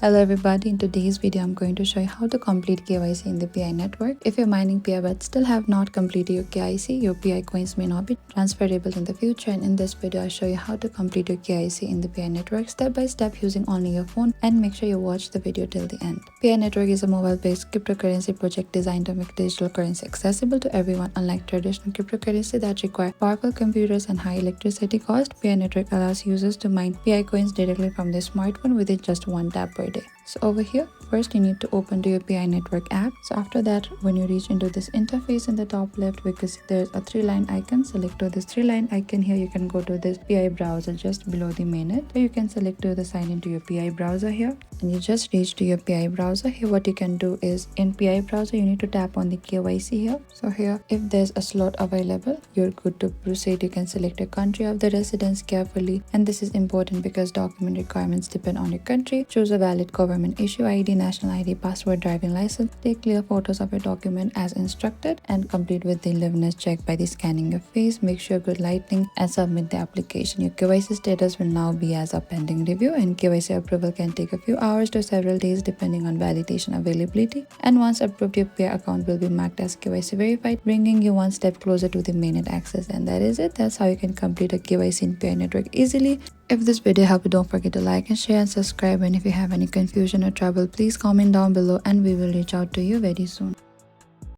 Hello everybody, in today's video I'm going to show you how to complete KYC in the Pi network. If you're mining Pi but still have not completed your KYC, your Pi coins may not be transferable in the future, and in this video I'll show you how to complete your KYC in the Pi network step by step using only your phone, and make sure you watch the video till the end. Pi network is a mobile-based cryptocurrency project designed to make digital currency accessible to everyone. Unlike traditional cryptocurrency that require powerful computers and high electricity cost, Pi network allows users to mine Pi coins directly from their smartphone within just one tap per day. So over here, first you need to open to your Pi network app. So after that, when you reach into this interface in the top left, because there's a 3-line icon, select to this 3-line icon. Here you can go to this Pi browser just below the mainnet. So you can select to the sign into your Pi browser here, and you just reach to your Pi browser. Here what you can do is in Pi browser you need to tap on the KYC here. So here if there's a slot available, you're good to proceed. You can select a country of the residence carefully, and this is important because document requirements depend on your country. Choose a valid government issue ID, national ID, passport, driving license. Take clear photos of your document as instructed and complete with the liveness check by the scanning your face. Make sure good lighting and submit the application. Your KYC status will now be as a pending review, and KYC approval can take a few hours to several days depending on validation availability. And once approved, your Pi account will be marked as KYC verified, bringing you one step closer to the mainnet access. And that is it. That's how you can complete a KYC in Pi network easily. If this video helped you, don't forget to like and share and subscribe. And if you have any confusion or trouble, please comment down below and we will reach out to you very soon.